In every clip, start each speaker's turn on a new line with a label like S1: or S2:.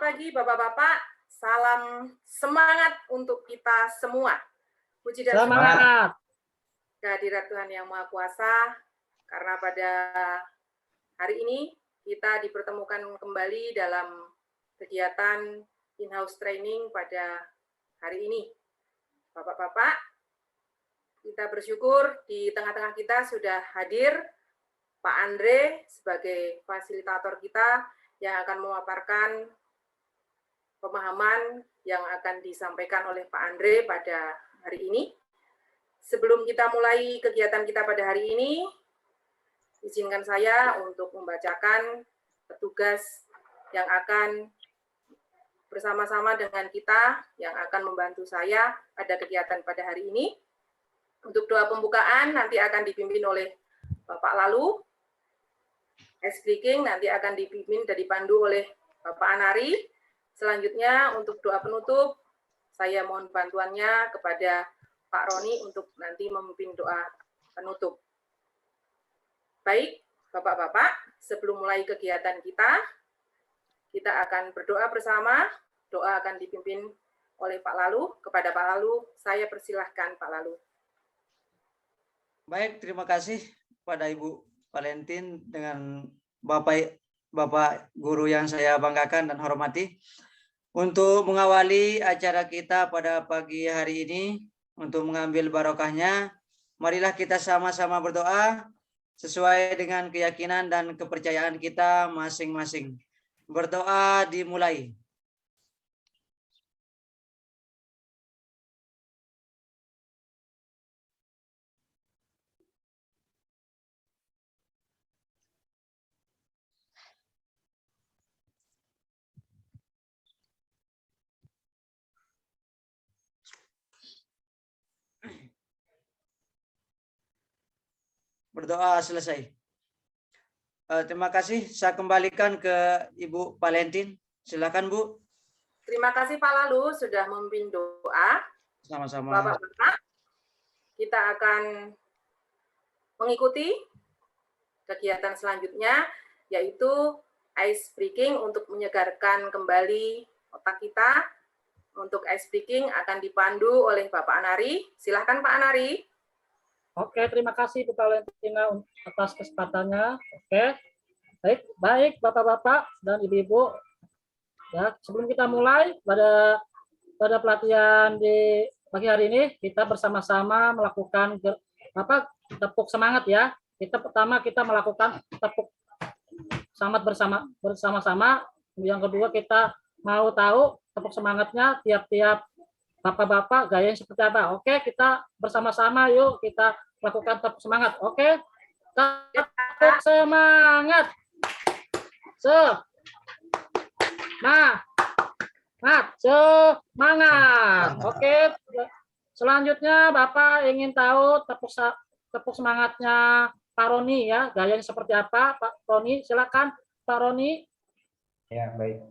S1: pagi Bapak-Bapak, salam semangat untuk kita semua. Puji dan syukur kehadirat Tuhan Yang Maha Kuasa, karena pada hari ini kita dipertemukan kembali dalam kegiatan in-house training pada hari ini. Bapak-Bapak, kita bersyukur di tengah-tengah kita sudah hadir Pak Andre sebagai fasilitator kita yang akan memaparkan pemahaman yang akan disampaikan oleh Pak Andre pada hari ini. Sebelum kita mulai kegiatan kita pada hari ini, izinkan saya untuk membacakan petugas yang akan bersama-sama dengan kita, yang akan membantu saya pada kegiatan pada hari ini. Untuk doa pembukaan nanti akan dipimpin oleh Bapak Lalu. Speaking nanti akan dipimpin dan dipandu oleh Bapak Anari. Selanjutnya untuk doa penutup, saya mohon bantuannya kepada Pak Roni untuk nanti memimpin doa penutup. Baik, Bapak-Bapak, sebelum mulai kegiatan kita akan berdoa bersama. Doa akan dipimpin oleh Pak Lalu. Kepada Pak Lalu, saya persilahkan Pak Lalu.
S2: Baik, terima kasih pada Ibu Valentin dengan Bapak Guru yang saya banggakan dan hormati. Untuk mengawali acara kita pada pagi hari ini, untuk mengambil barokahnya, marilah kita sama-sama berdoa sesuai dengan keyakinan dan kepercayaan kita masing-masing. Berdoa dimulai. Berdoa selesai. Terima kasih. Saya kembalikan ke Ibu Valentin. Silakan, Bu.
S1: Terima kasih Pak Lalu sudah memimpin doa.
S2: Sama-sama.
S1: Bapak-bapak, kita akan mengikuti kegiatan selanjutnya, yaitu ice breaking untuk menyegarkan kembali otak kita. Untuk ice breaking akan dipandu oleh Bapak Anari. Silahkan Pak Anari.
S3: Oke, terima kasih Bu Valentina atas kesempatannya. Oke, baik Bapak-bapak dan Ibu-ibu. Ya, sebelum kita mulai pada pelatihan di pagi hari ini, kita bersama-sama melakukan tepuk semangat ya. Pertama kita melakukan tepuk semangat bersama-sama. Yang kedua kita mau tahu tepuk semangatnya tiap-tiap Bapak-bapak gayanya seperti apa. Oke, kita bersama-sama yuk kita lakukan tepuk semangat. Oke, tepuk semangat. Semangat. Oke, selanjutnya Bapak ingin tahu tepuk semangatnya Pak Roni ya, gayanya seperti apa Pak Roni? Silakan Pak Roni.
S4: Ya, baik.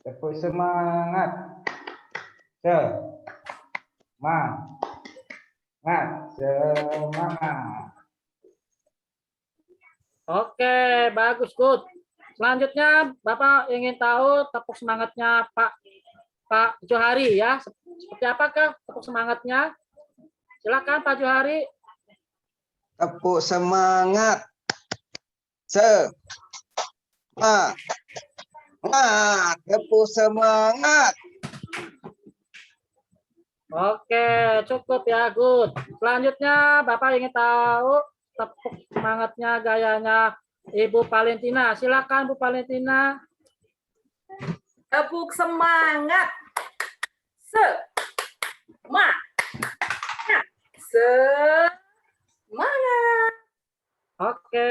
S4: Tepuk semangat. Semangat.
S3: Oke, bagus, good. Selanjutnya Bapak ingin tahu tepuk semangatnya Pak Johari ya. Seperti apakah tepuk semangatnya? Silakan Pak Johari.
S5: Tepuk semangat. Tepuk semangat.
S3: Oke, cukup ya, good. Selanjutnya Bapak ingin tahu tepuk semangatnya gayanya Ibu Valentina. Silakan Bu Valentina.
S1: Tepuk semangat. Semangat.
S3: Oke,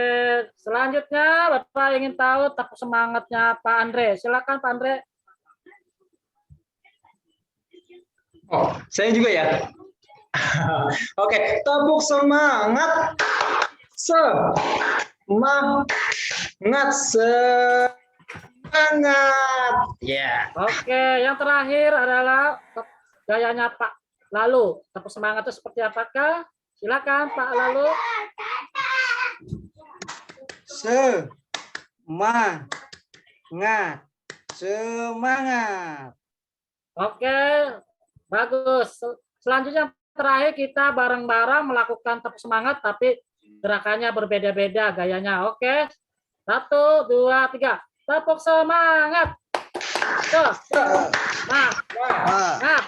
S3: selanjutnya Bapak ingin tahu tepuk semangatnya Pak Andre. Silakan Pak Andre.
S6: Oh, saya juga ya. Oke, tepuk semangat. Semangat. Ya.
S3: Oke, yang terakhir adalah gayanya Pak Lalu. Tepuk semangatnya seperti apakah? Silakan Pak Lalu.
S2: Semangat. semangat.
S3: Oke, bagus. Selanjutnya terakhir kita bareng-bareng melakukan tepuk semangat, tapi gerakannya berbeda-beda gayanya. Oke, 1, 2, 3, tepuk semangat. Semangat.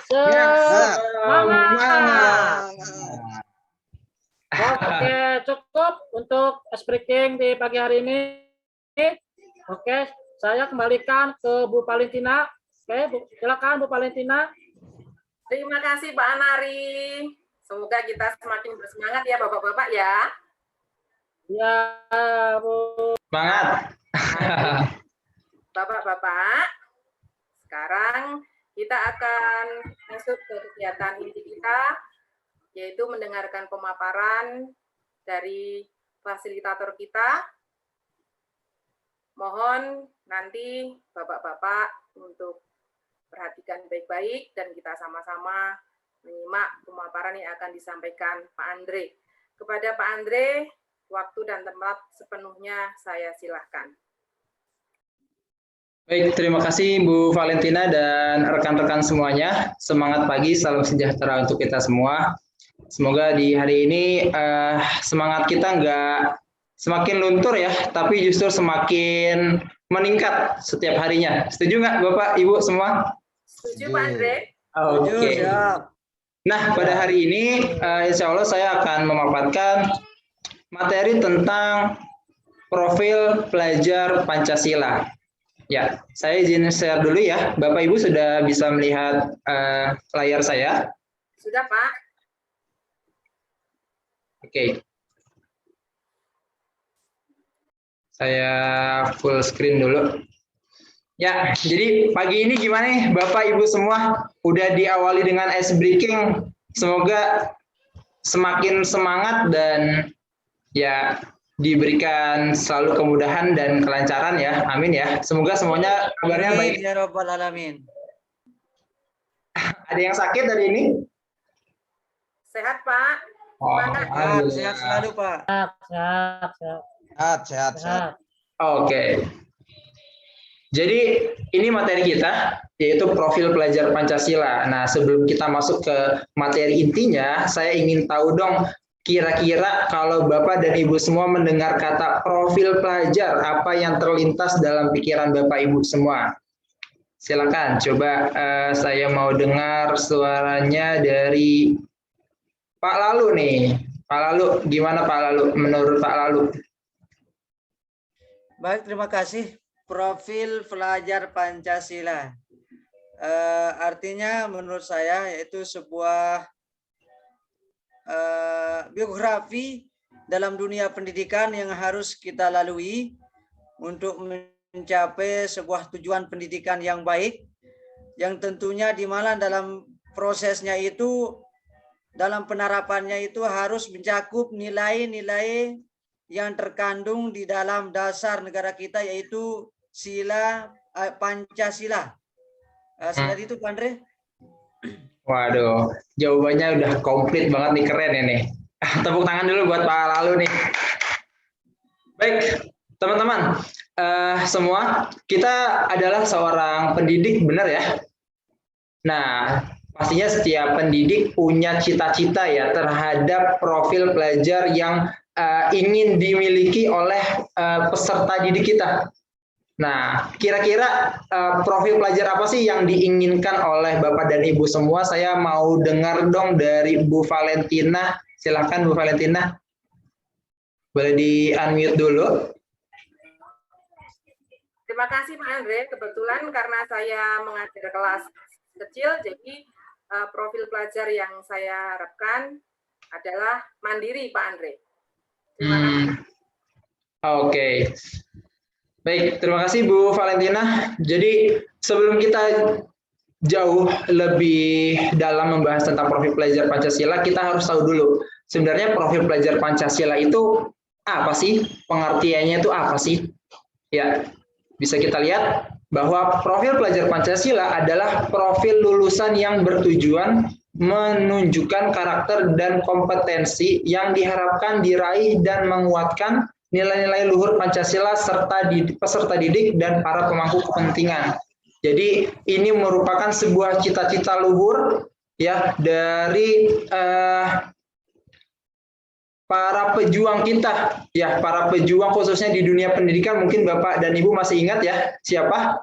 S3: Oke, cukup untuk speaking di pagi hari ini. Oke, saya kembalikan ke Bu Valentina. Oke, silakan Bu Valentina.
S1: Terima kasih Pak Anari. Semoga kita semakin bersemangat ya Bapak-Bapak ya.
S3: Ya, Bu.
S6: Semangat.
S1: Bapak-Bapak, sekarang kita akan masuk ke kegiatan inti kita, yaitu mendengarkan pemaparan dari fasilitator kita. Mohon nanti Bapak-Bapak untuk perhatikan baik-baik dan kita sama-sama menyimak pemaparan yang akan disampaikan Pak Andre. Kepada Pak Andre, waktu dan tempat sepenuhnya saya silahkan.
S6: Baik, terima kasih Bu Valentina dan rekan-rekan semuanya. Semangat pagi, salam sejahtera untuk kita semua. Semoga di hari ini semangat kita nggak semakin luntur ya, tapi justru semakin meningkat setiap harinya. Setuju nggak Bapak, Ibu semua?
S1: Setuju Pak Andre?
S6: Oke.
S2: Siap.
S6: Nah, pada hari ini insya Allah saya akan memaparkan materi tentang profil pelajar Pancasila. Ya, saya izin share dulu ya. Bapak Ibu sudah bisa melihat layar saya?
S1: Sudah Pak.
S6: Oke. Saya full screen dulu. Ya, jadi pagi ini gimana nih Bapak Ibu semua? Udah diawali dengan ice breaking. Semoga semakin semangat dan ya diberikan selalu kemudahan dan kelancaran ya. Amin ya. Semoga semuanya kabarnya baik.
S2: Ya Rabbal Alamin.
S6: Ada yang sakit hari ini?
S1: Sehat Pak. Semangat.
S2: Sehat selalu Pak.
S5: Sehat.
S6: Oke. Jadi ini materi kita yaitu profil pelajar Pancasila. Nah, sebelum kita masuk ke materi intinya, saya ingin tahu dong kira-kira kalau Bapak dan Ibu semua mendengar kata profil pelajar, apa yang terlintas dalam pikiran Bapak Ibu semua? Silakan, coba saya mau dengar suaranya dari Pak Lalu nih. Pak Lalu, gimana Pak Lalu? Menurut Pak Lalu?
S2: Baik, terima kasih. Profil pelajar Pancasila. Artinya menurut saya yaitu sebuah biografi dalam dunia pendidikan yang harus kita lalui untuk mencapai sebuah tujuan pendidikan yang baik, yang tentunya di mana dalam prosesnya itu, dalam penerapannya itu harus mencakup nilai-nilai yang terkandung di dalam dasar negara kita, yaitu sila Pancasila. Seperti itu Pak Andre.
S6: Waduh, jawabannya udah komplit banget nih, keren ini. Tepuk tangan dulu buat Pak Lalu nih. Baik, teman-teman, semua kita adalah seorang pendidik, benar ya? Nah, pastinya setiap pendidik punya cita-cita ya terhadap profil pelajar yang ingin dimiliki oleh peserta didik kita. Nah, kira-kira profil pelajar apa sih yang diinginkan oleh Bapak dan Ibu semua? Saya mau dengar dong dari Bu Valentina. Silakan Bu Valentina. Boleh di-unmute dulu.
S1: Terima kasih Pak Andre. Kebetulan karena saya mengajar kelas kecil, jadi profil pelajar yang saya harapkan adalah mandiri Pak Andre. Terima kasih.
S6: Oke. Baik, terima kasih Bu Valentina. Jadi sebelum kita jauh lebih dalam membahas tentang profil pelajar Pancasila, kita harus tahu dulu sebenarnya profil pelajar Pancasila itu apa sih? Pengertiannya itu apa sih? Ya, bisa kita lihat bahwa profil pelajar Pancasila adalah profil lulusan yang bertujuan menunjukkan karakter dan kompetensi yang diharapkan diraih dan menguatkan nilai-nilai luhur Pancasila serta peserta didik dan para pemangku kepentingan. Jadi ini merupakan sebuah cita-cita luhur ya dari para pejuang kita, ya para pejuang khususnya di dunia pendidikan. Mungkin Bapak dan Ibu masih ingat ya siapa?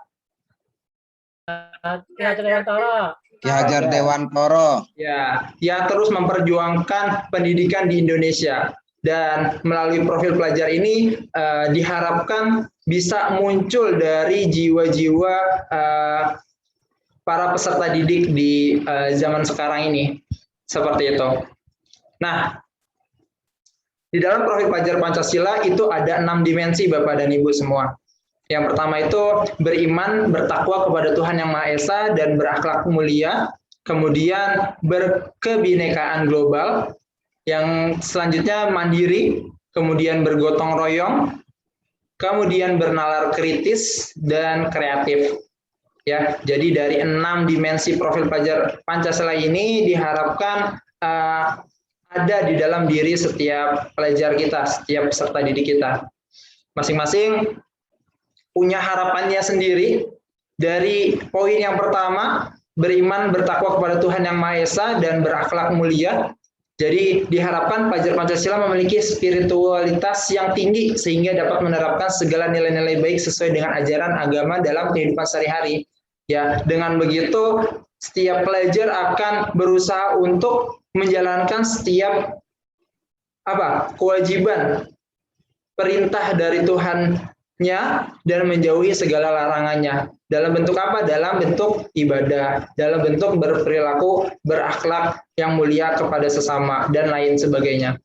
S3: Ki Hajar Dewantara.
S5: Ki Hajar Dewantara.
S6: Ya, yang terus memperjuangkan pendidikan di Indonesia. Dan melalui profil pelajar ini diharapkan bisa muncul dari jiwa-jiwa para peserta didik di zaman sekarang ini. Seperti itu. Nah, di dalam profil pelajar Pancasila itu ada 6 dimensi Bapak dan Ibu semua. Yang pertama itu beriman, bertakwa kepada Tuhan Yang Maha Esa dan berakhlak mulia. Kemudian berkebinekaan global. Yang selanjutnya mandiri, kemudian bergotong royong, kemudian bernalar kritis dan kreatif. Ya, jadi dari 6 dimensi profil pelajar Pancasila ini diharapkan ada di dalam diri setiap pelajar kita, setiap peserta didik kita. Masing-masing punya harapannya sendiri. Dari poin yang pertama, beriman, bertakwa kepada Tuhan Yang Maha Esa dan berakhlak mulia. Jadi diharapkan pelajar Pancasila memiliki spiritualitas yang tinggi sehingga dapat menerapkan segala nilai-nilai baik sesuai dengan ajaran agama dalam kehidupan sehari-hari. Ya, dengan begitu setiap pelajar akan berusaha untuk menjalankan setiap kewajiban perintah dari Tuhannya dan menjauhi segala larangannya. Dalam bentuk apa? Dalam bentuk ibadah, dalam bentuk berperilaku, berakhlak yang mulia kepada sesama, dan lain sebagainya.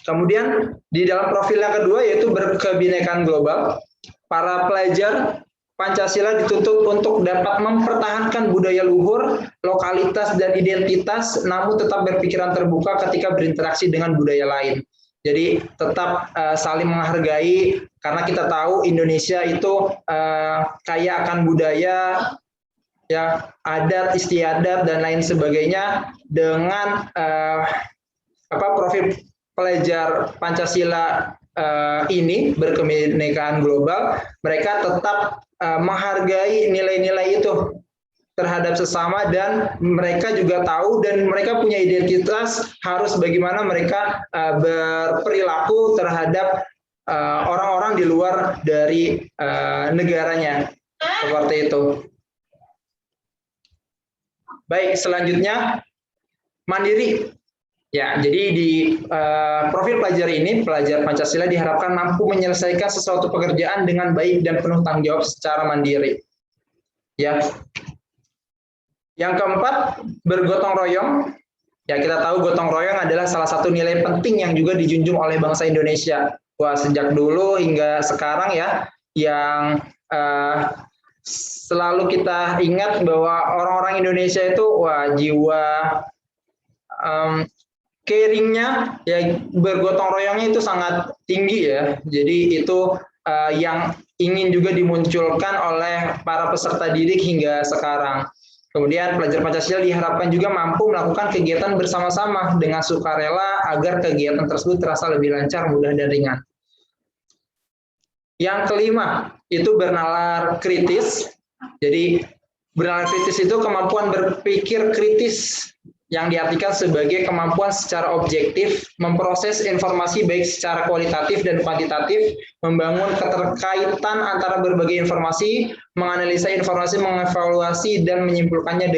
S6: Kemudian, di dalam profil yang kedua, yaitu berkebinekaan global, para pelajar Pancasila dituntut untuk dapat mempertahankan budaya luhur, lokalitas, dan identitas, namun tetap berpikiran terbuka ketika berinteraksi dengan budaya lain. Jadi tetap saling menghargai, karena kita tahu Indonesia itu kaya akan budaya, ya adat istiadat dan lain sebagainya. Dengan profil pelajar Pancasila ini berkebinekaan global, mereka tetap menghargai nilai-nilai itu terhadap sesama, dan mereka juga tahu dan mereka punya identitas harus bagaimana mereka berperilaku terhadap orang-orang di luar dari negaranya, seperti itu. Baik, selanjutnya mandiri. Ya, jadi di profil pelajar ini, pelajar Pancasila diharapkan mampu menyelesaikan sesuatu pekerjaan dengan baik dan penuh tanggung jawab secara mandiri. Ya. Yang keempat, bergotong royong. Ya, kita tahu gotong royong adalah salah satu nilai penting yang juga dijunjung oleh bangsa Indonesia. Wah, sejak dulu hingga sekarang ya, yang selalu kita ingat bahwa orang-orang Indonesia itu jiwa caringnya, ya bergotong royongnya itu sangat tinggi ya. Jadi itu yang ingin juga dimunculkan oleh para peserta didik hingga sekarang. Kemudian pelajar Pancasila diharapkan juga mampu melakukan kegiatan bersama-sama dengan sukarela agar kegiatan tersebut terasa lebih lancar, mudah, dan ringan. Yang kelima, itu bernalar kritis. Jadi bernalar kritis itu kemampuan berpikir kritis yang diartikan sebagai kemampuan secara objektif memproses informasi baik secara kualitatif dan kuantitatif, membangun keterkaitan antara berbagai informasi, menganalisa informasi, mengevaluasi, dan menyimpulkannya.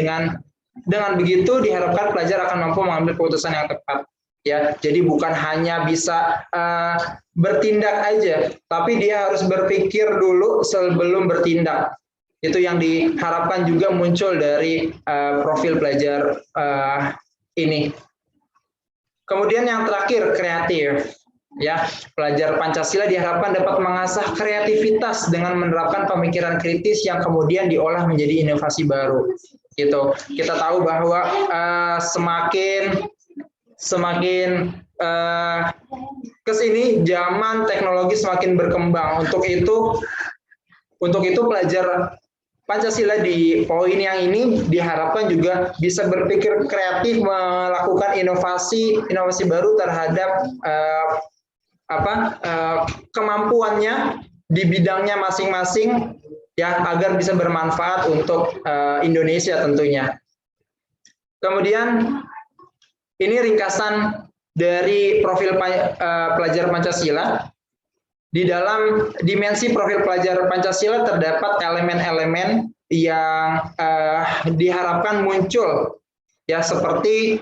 S6: Dengan begitu diharapkan pelajar akan mampu mengambil keputusan yang tepat. Ya, jadi bukan hanya bisa bertindak aja, tapi dia harus berpikir dulu sebelum bertindak. Itu yang diharapkan juga muncul dari profil pelajar ini. Kemudian yang terakhir, kreatif. Ya, pelajar Pancasila diharapkan dapat mengasah kreativitas dengan menerapkan pemikiran kritis yang kemudian diolah menjadi inovasi baru. Gitu. Kita tahu bahwa semakin kesini zaman teknologi semakin berkembang. Untuk itu pelajar Pancasila di poin yang ini diharapkan juga bisa berpikir kreatif, melakukan inovasi baru terhadap kemampuannya di bidangnya masing-masing, ya agar bisa bermanfaat untuk Indonesia tentunya. Kemudian ini ringkasan dari profil pelajar Pancasila. Di dalam dimensi profil pelajar Pancasila terdapat elemen-elemen yang diharapkan muncul, ya, seperti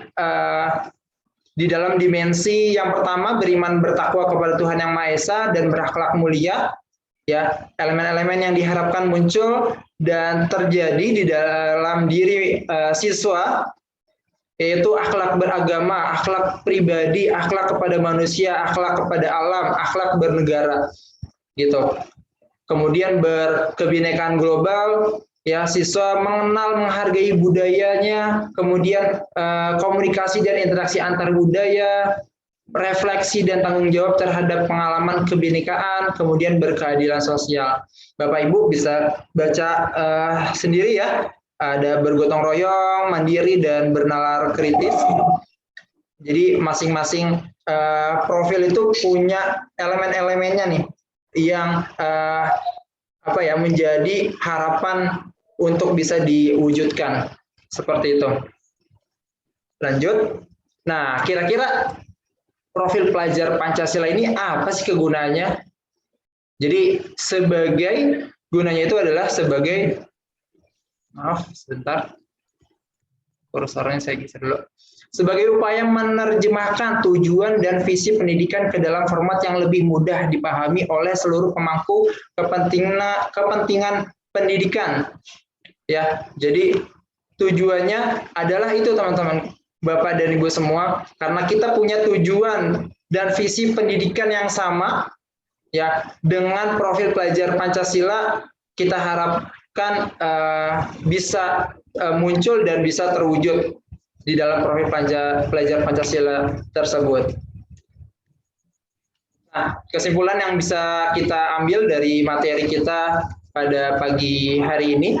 S6: di dalam dimensi yang pertama beriman bertakwa kepada Tuhan Yang Maha Esa dan berakhlak mulia, ya, elemen-elemen yang diharapkan muncul dan terjadi di dalam diri siswa, yaitu akhlak beragama, akhlak pribadi, akhlak kepada manusia, akhlak kepada alam, akhlak bernegara, gitu. Kemudian berkebinekaan global, ya, siswa mengenal menghargai budayanya, kemudian komunikasi dan interaksi antar budaya, refleksi dan tanggung jawab terhadap pengalaman kebinekaan, kemudian berkeadilan sosial. Bapak Ibu bisa baca sendiri ya. Ada bergotong royong, mandiri, dan bernalar kritis. Jadi masing-masing profil itu punya elemen-elemennya nih yang menjadi harapan untuk bisa diwujudkan seperti itu. Lanjut. Nah, kira-kira profil pelajar Pancasila ini apa sih kegunaannya? Jadi gunanya itu adalah sebagai, maaf sebentar, kursornya saya geser dulu. Sebagai upaya menerjemahkan tujuan dan visi pendidikan ke dalam format yang lebih mudah dipahami oleh seluruh pemangku kepentingan pendidikan. Ya, jadi tujuannya adalah itu teman-teman, Bapak dan Ibu semua, karena kita punya tujuan dan visi pendidikan yang sama, ya, dengan profil pelajar Pancasila kita harapkan bisa muncul dan bisa terwujud di dalam profil pelajar Pancasila tersebut. Nah, kesimpulan yang bisa kita ambil dari materi kita pada pagi hari ini,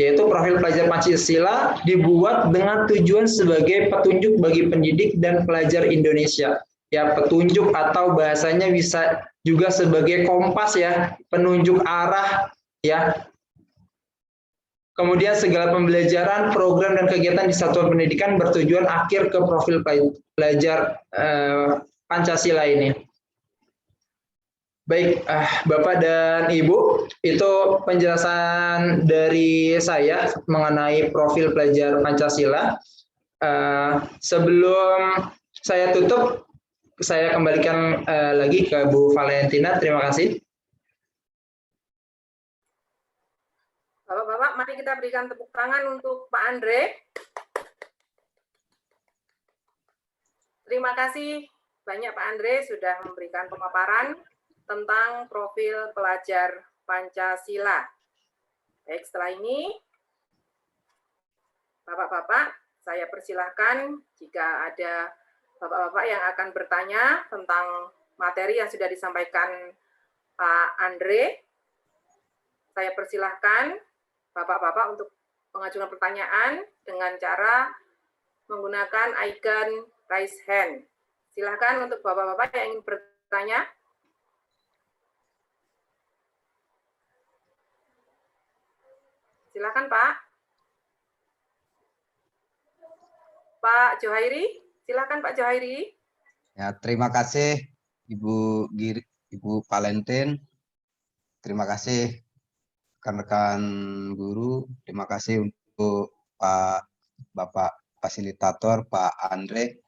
S6: yaitu profil pelajar Pancasila dibuat dengan tujuan sebagai petunjuk bagi pendidik dan pelajar Indonesia. Ya, petunjuk atau bahasanya bisa juga sebagai kompas, ya, penunjuk arah, ya. Kemudian segala pembelajaran, program, dan kegiatan di satuan pendidikan bertujuan akhir ke profil pelajar Pancasila ini. Baik, Bapak dan Ibu, itu penjelasan dari saya mengenai profil pelajar Pancasila. Sebelum saya tutup, saya kembalikan lagi ke Bu Valentina. Terima kasih.
S1: Bapak-bapak, mari kita berikan tepuk tangan untuk Pak Andre. Terima kasih banyak Pak Andre sudah memberikan pemaparan tentang profil pelajar Pancasila. Baik, setelah ini, Bapak-bapak, saya persilahkan jika ada Bapak-bapak yang akan bertanya tentang materi yang sudah disampaikan Pak Andre, saya persilahkan Bapak-bapak untuk mengajukan pertanyaan dengan cara menggunakan icon raise hand. Silakan untuk Bapak-bapak yang ingin bertanya. Silakan Pak. Pak Johairi, silakan Pak Johairi.
S5: Ya, terima kasih Ibu Valentin. Terima kasih rekan-rekan guru, terima kasih untuk Bapak fasilitator Pak Andre.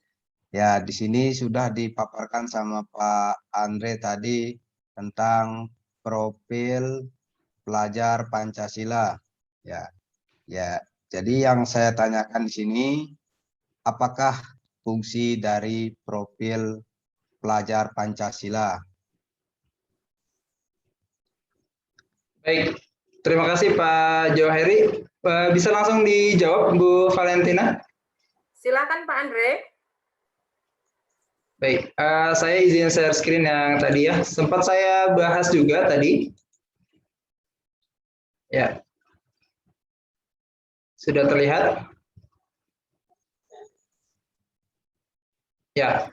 S5: Ya, di sini sudah dipaparkan sama Pak Andre tadi tentang profil pelajar Pancasila. Ya, jadi yang saya tanyakan di sini, apakah fungsi dari profil pelajar Pancasila?
S6: Baik. Terima kasih Pak Johari. Bisa langsung dijawab Bu Valentina?
S1: Silakan Pak Andre.
S6: Baik, saya izin share screen yang tadi ya. Sempat saya bahas juga tadi. Ya. Sudah terlihat? Ya.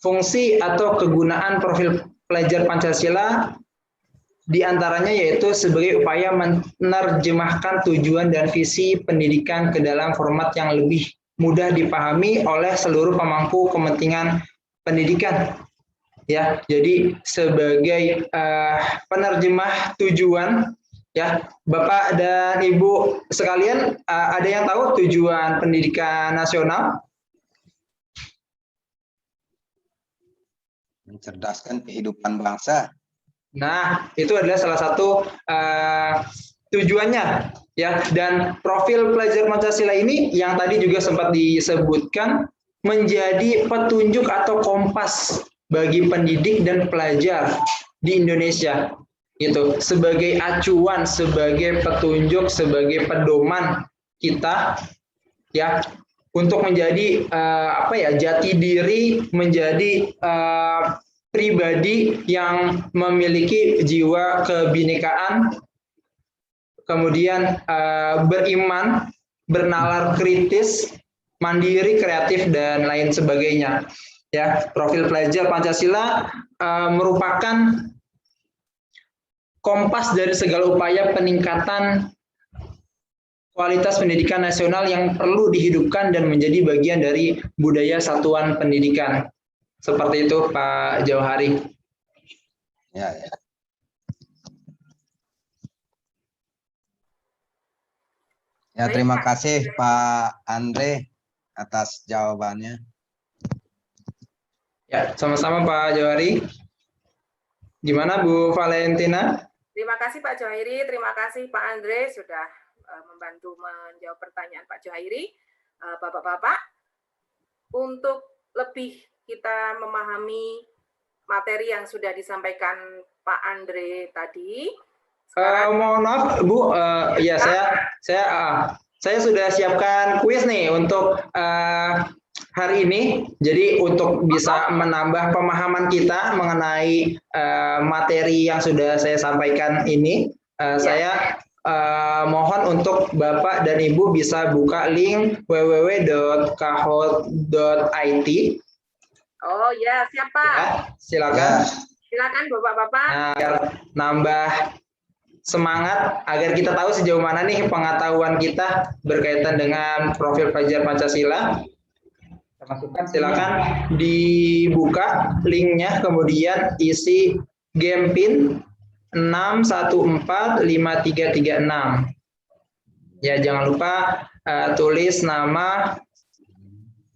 S6: Fungsi atau kegunaan profil pelajar Pancasila di antaranya yaitu sebagai upaya menerjemahkan tujuan dan visi pendidikan ke dalam format yang lebih mudah dipahami oleh seluruh pemangku kepentingan pendidikan. Ya, jadi sebagai penerjemah tujuan, ya, Bapak dan Ibu sekalian, ada yang tahu tujuan pendidikan nasional?
S5: Mencerdaskan kehidupan bangsa.
S6: Nah, itu adalah salah satu tujuannya, ya. Dan profil pelajar Pancasila ini yang tadi juga sempat disebutkan menjadi petunjuk atau kompas bagi pendidik dan pelajar di Indonesia. Itu sebagai acuan, sebagai petunjuk, sebagai pedoman kita, ya, untuk menjadi jati diri, menjadi pribadi yang memiliki jiwa kebinekaan, kemudian beriman, bernalar kritis, mandiri, kreatif, dan lain sebagainya. Ya, profil pelajar Pancasila merupakan kompas dari segala upaya peningkatan kualitas pendidikan nasional yang perlu dihidupkan dan menjadi bagian dari budaya satuan pendidikan. Seperti itu, Pak Jauhari.
S5: Ya, ya. Ya, terima kasih Pak Andre atas jawabannya.
S6: Ya, sama-sama Pak Jauhari. Gimana Bu Valentina?
S1: Terima kasih Pak Johari, terima kasih Pak Andre sudah membantu menjawab pertanyaan Pak Johari. Bapak-bapak, untuk lebih kita memahami materi yang sudah disampaikan Pak Andre tadi.
S6: Mohon maaf Bu, ya saya sudah siapkan kuis nih untuk hari ini. Jadi untuk bisa menambah pemahaman kita mengenai materi yang sudah saya sampaikan ini, saya mohon untuk Bapak dan Ibu bisa buka link www.kahoot.it.
S1: Oh ya, siapa?
S6: Ya, silakan.
S1: Silakan Bapak-bapak.
S6: Nah, biar nambah semangat agar kita tahu sejauh mana nih pengetahuan kita berkaitan dengan profil pelajar Pancasila. Silakan dibuka linknya, kemudian isi game pin 6145336. Ya, jangan lupa tulis nama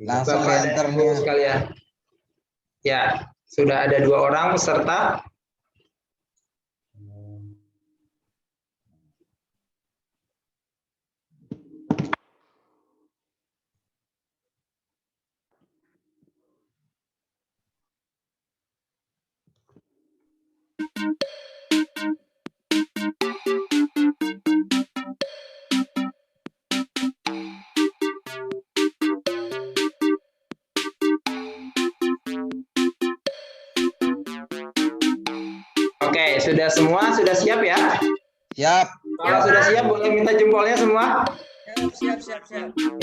S5: Langsung
S6: Bapak dan Ibu sekalian. Ya, sudah ada 2 orang peserta. Oke, sudah semua? Sudah siap ya?
S5: Siap.
S6: Kalau sudah siap, boleh minta jempolnya semua?
S2: Siap.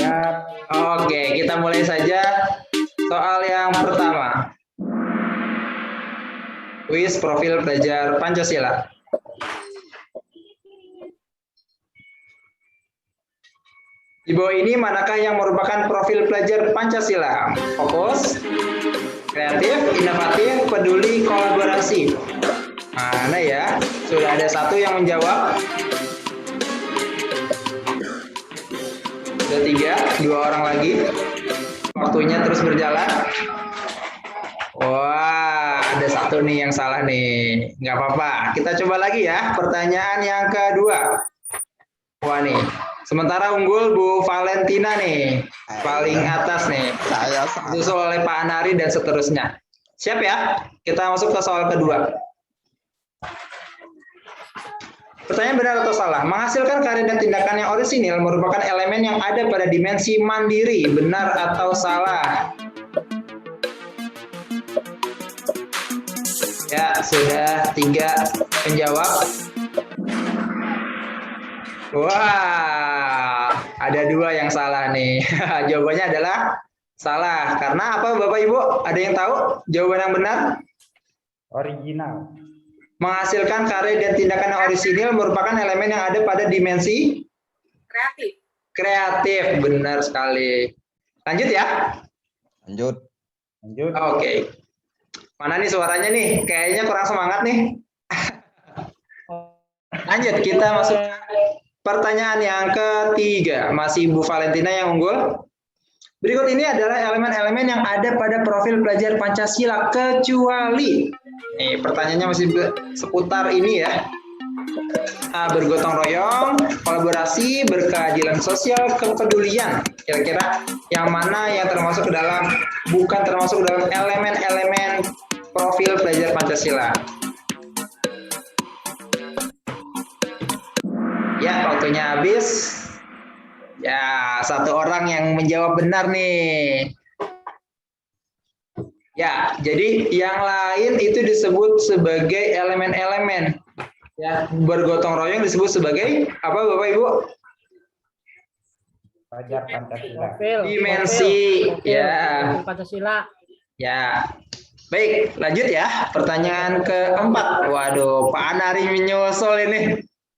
S4: Ya,
S6: Oke, kita mulai saja. Soal yang pertama. Kuis profil pelajar Pancasila. Di bawah ini manakah yang merupakan profil pelajar Pancasila? Fokus, kreatif, inovatif, peduli, kolaborasi. Mana ya? Sudah ada 1 yang menjawab. Sudah 3, 2 orang lagi. Waktunya terus berjalan. Wah, ada 1 nih yang salah nih. Nggak apa-apa. Kita coba lagi ya. Pertanyaan yang kedua. Wah nih. Sementara unggul Bu Valentina nih. Paling atas nih.
S5: Saya
S6: Disusul oleh Pak Anari dan seterusnya. Siap ya? Kita masuk ke soal kedua. Pertanyaan benar atau salah? Menghasilkan karya dan tindakan yang orisinil merupakan elemen yang ada pada dimensi mandiri. Benar atau salah? Ya, sudah 3 penjawab. Wah, ada 2 yang salah nih. Jawabannya adalah salah. Karena apa Bapak Ibu? Ada yang tahu jawaban yang benar?
S4: original.
S6: Menghasilkan karya dan tindakan yang orisinil merupakan elemen yang ada pada dimensi
S1: Kreatif.
S6: kreatif. Benar sekali. Lanjut ya.
S5: Lanjut.
S4: Lanjut.
S6: Oke. Mana nih suaranya nih? Kayaknya kurang semangat nih. Lanjut, kita masuk pertanyaan yang ketiga. Masih Bu Valentina yang unggul. Berikut ini adalah elemen-elemen yang ada pada profil pelajar Pancasila kecuali. Nih, pertanyaannya masih seputar ini ya. Bergotong royong, kolaborasi, berkeadilan sosial, kepedulian. Kira-kira yang mana yang termasuk ke dalam, bukan termasuk ke dalam elemen-elemen profil pelajar Pancasila? Ya, waktunya habis. Ya, satu orang yang menjawab benar nih. Ya, jadi yang lain itu disebut sebagai elemen-elemen. Ya, bergotong royong disebut sebagai apa Bapak Ibu?
S4: Pelajar Pancasila.
S6: Dimensi. Ya.
S3: Pancasila.
S6: Ya. Baik, lanjut ya. Pertanyaan keempat. Waduh, Pak Anari menyusul ini.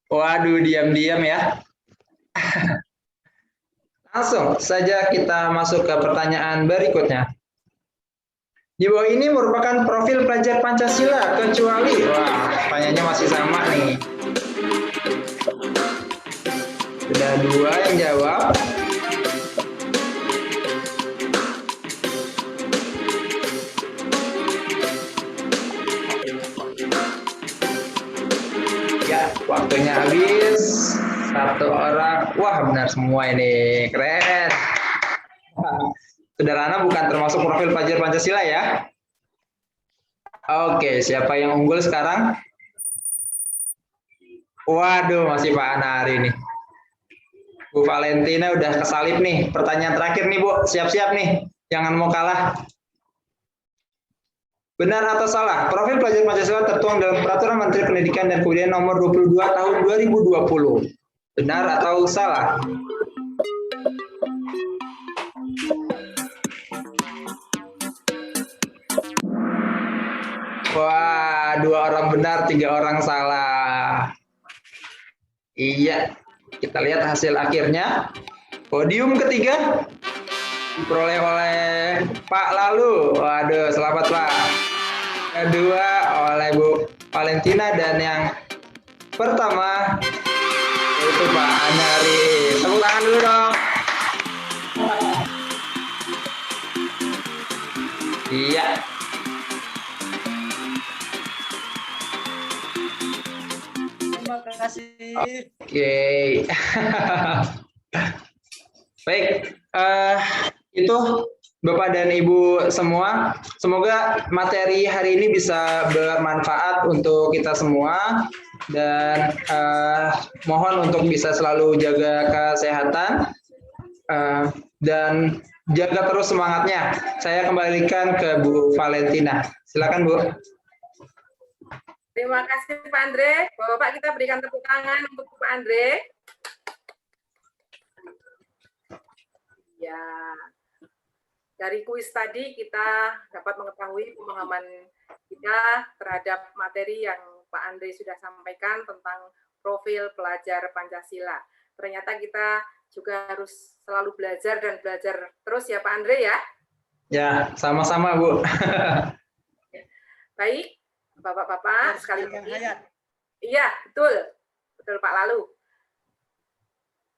S6: Waduh, diam-diam ya. Langsung saja kita masuk ke pertanyaan berikutnya. Di bawah ini merupakan profil pelajar Pancasila kecuali, wah, pertanyaannya masih sama nih. Sudah 2 yang jawab. Ya, waktunya habis. 1 orang. Wah, benar semua ini. Keren. Sederhana bukan termasuk profil pelajar Pancasila ya. Oke, siapa yang unggul sekarang? Waduh, masih Pak Anari nih. Bu Valentina udah kesalip nih. Pertanyaan terakhir nih, Bu. Siap-siap nih. Jangan mau kalah. Benar atau salah? Profil pelajar Pancasila tertuang dalam Peraturan Menteri Pendidikan dan Kebudayaan Nomor 22 Tahun 2020. Benar atau salah? Wah, 2 orang benar, 3 orang salah. Iya, kita lihat hasil akhirnya. Podium ketiga diperoleh oleh Pak Lalu. Waduh, selamat Pak. Kedua oleh Bu Valentina dan yang pertama yaitu Pak Anari. Tepuk tangan dulu dong. Iya.
S2: Terima kasih.
S6: Oke. Baik, itu Bapak dan Ibu semua. Semoga materi hari ini bisa bermanfaat untuk kita semua dan mohon untuk bisa selalu jaga kesehatan dan jaga terus semangatnya. Saya kembalikan ke Bu Valentina. Silakan Bu.
S1: Terima kasih Pak Andre. Bapak kita berikan tepuk tangan untuk Pak Andre. Ya, dari kuis tadi kita dapat mengetahui pemahaman kita terhadap materi yang Pak Andre sudah sampaikan tentang profil pelajar Pancasila. Ternyata kita juga harus selalu belajar dan belajar terus ya Pak Andre ya.
S6: Ya, sama-sama Bu.
S1: Baik, Bapak-bapak sekali lagi. Iya, betul Pak Lalu.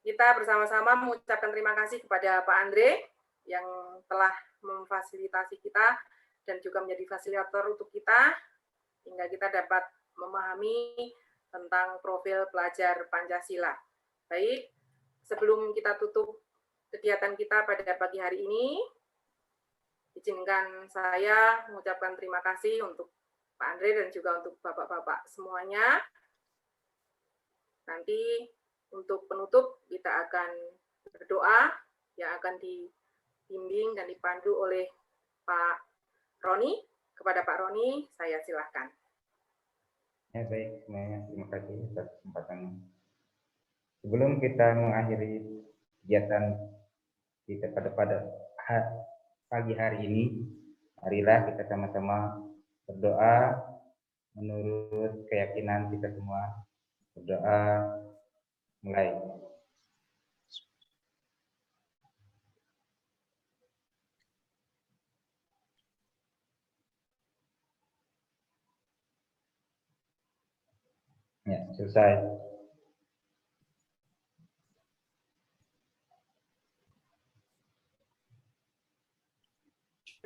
S1: Kita bersama-sama mengucapkan terima kasih kepada Pak Andre yang telah memfasilitasi kita dan juga menjadi fasilitator untuk kita hingga kita dapat memahami tentang profil pelajar Pancasila. Baik, sebelum kita tutup kegiatan kita pada pagi hari ini, izinkan saya mengucapkan terima kasih untuk Pak Andre dan juga untuk Bapak-bapak semuanya. Nanti untuk penutup kita akan berdoa yang akan dibimbing dan dipandu oleh Pak Roni. Kepada Pak Roni, saya silakan.
S4: Ya, baik semuanya. Terima kasih atas kesempatan. Sebelum kita mengakhiri kegiatan kita pada pagi hari ini, marilah kita sama-sama berdoa menurut keyakinan kita semua. Berdoa, mulai. Ya, selesai.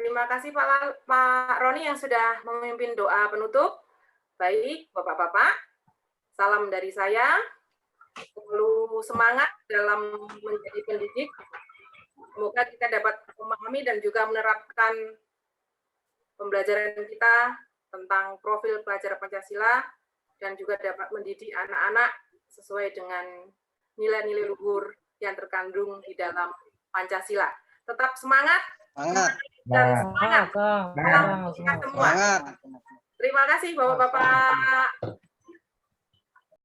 S1: Terima kasih Pak Roni yang sudah memimpin doa penutup. Baik, Bapak-Bapak, salam dari saya. Selalu semangat dalam menjadi pendidik. Semoga kita dapat memahami dan juga menerapkan pembelajaran kita tentang profil pelajar Pancasila dan juga dapat mendidik anak-anak sesuai dengan nilai-nilai luhur yang terkandung di dalam Pancasila. Tetap semangat.
S5: Semangat.
S1: Dan semangat.
S3: Semangat.
S1: Salam kita semua.
S5: Semangat.
S1: Terima kasih Bapak-Bapak.